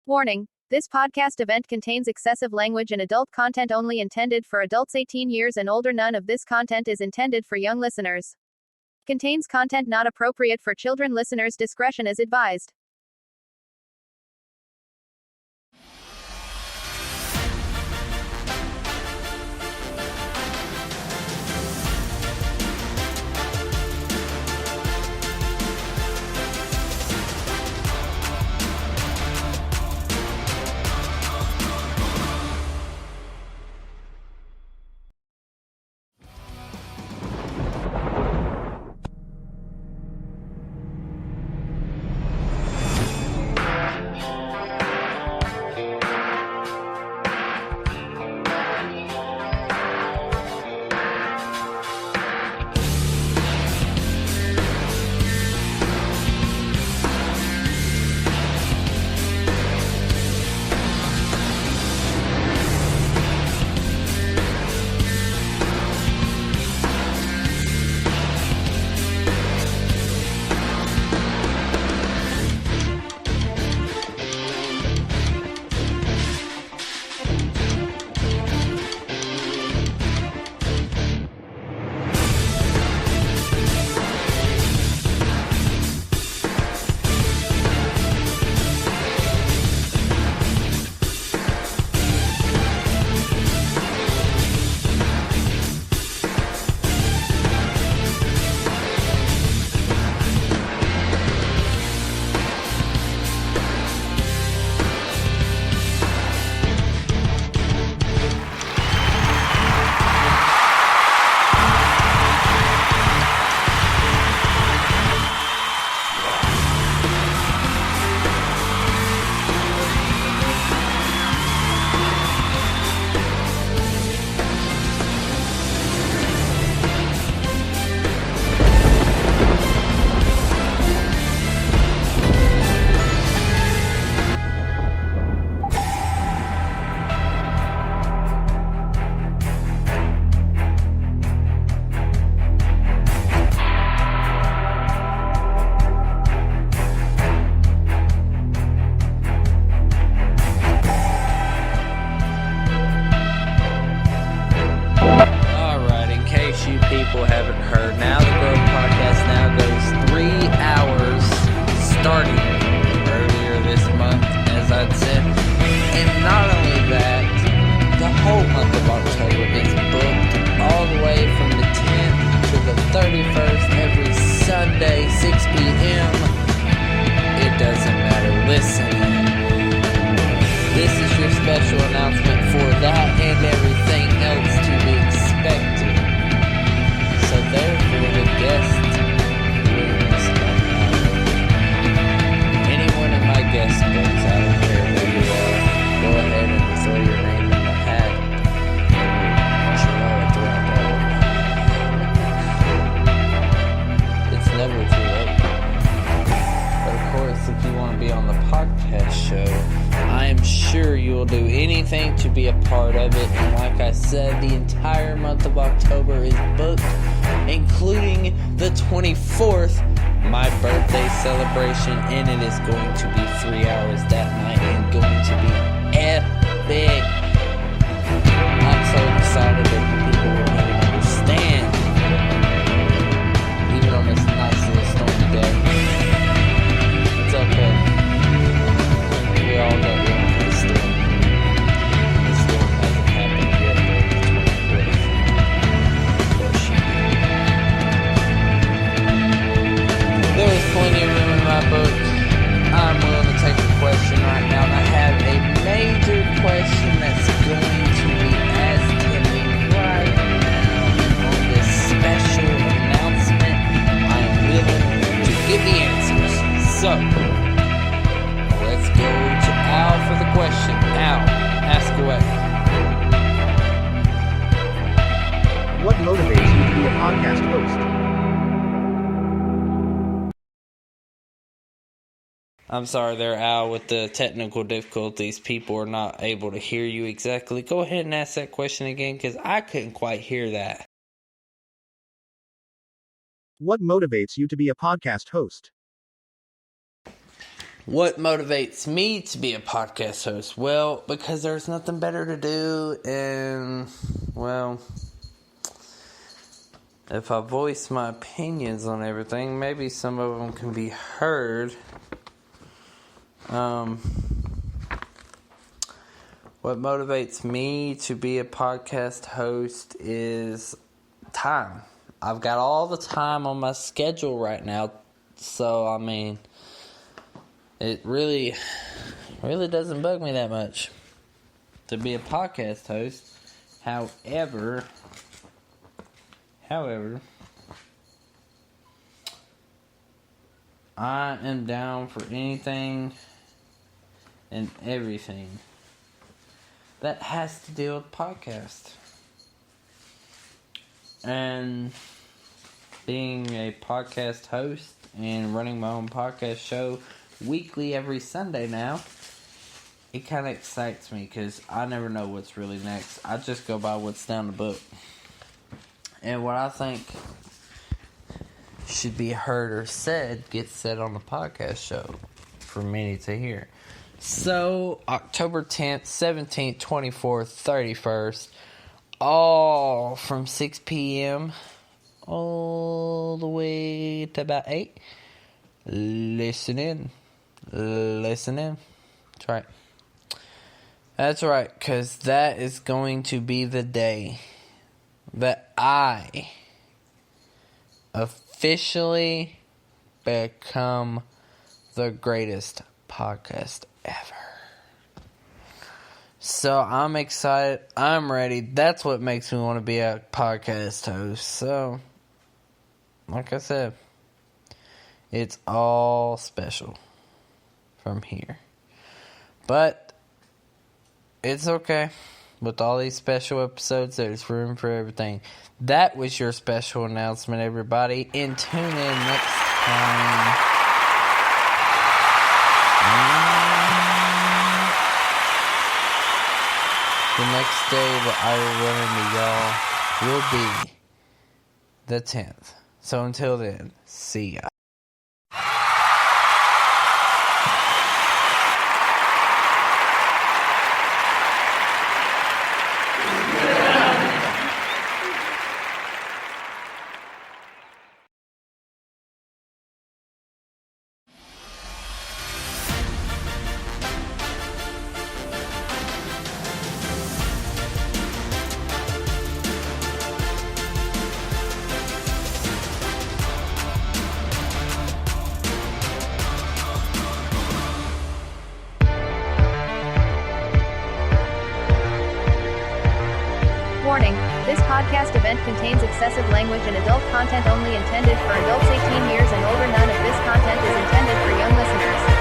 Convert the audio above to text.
Warning. This podcast event contains excessive language and adult content only intended for adults 18 years and older. None of this content is intended for young listeners. Contains content not appropriate for children. Listeners' discretion is advised. To be a part of it, and like I said, the entire month of October is booked, including the 24th, my birthday celebration, and it is going to be 3 hours that night and going to be epic. I'm so excited that people will even understand, even on this nice little stormy day. It's okay. We all know we're in for the storm. There is plenty of room in my book. I'm willing to take a question right now, and I have a major question that's going to be asked to me right now on this special announcement. I am willing to give the answers. So, let's go to Al for the question. Al, ask away. What motivates you to be a podcast host? I'm sorry there, Al, with the technical difficulties. People are not able to hear you exactly. Go ahead and ask that question again, because I couldn't quite hear that. What motivates you to be a podcast host? What motivates me to be a podcast host? Well, because there's nothing better to do, and, well, if I voice my opinions on everything, maybe some of them can be heard. What motivates me to be a podcast host is time. I've got all the time on my schedule right now, so, I mean, it really doesn't bug me that much to be a podcast host. However, I am down for anything and everything that has to deal with podcast. And being a podcast host and running my own podcast show weekly every Sunday now, it kind of excites me because I never know what's really next. I just go by what's down the book. And what I think should be heard or said gets said on the podcast show for many to hear. So, October 10th, 17th, 24th, 31st, all from 6 p.m. all the way to about 8. Listen in. That's right, because that is going to be the day that I officially become the greatest podcast ever. So I'm excited. I'm ready. That's what makes me want to be a podcast host. So, like I said, it's all special from here. But it's okay. With all these special episodes, there's room for everything. That was your special announcement, everybody. And tune in next time. The next day that I will run into y'all will be the 10th. So until then, see ya. Warning, this podcast event contains excessive language and adult content only intended for adults 18 years and older. None of this content is intended for young listeners.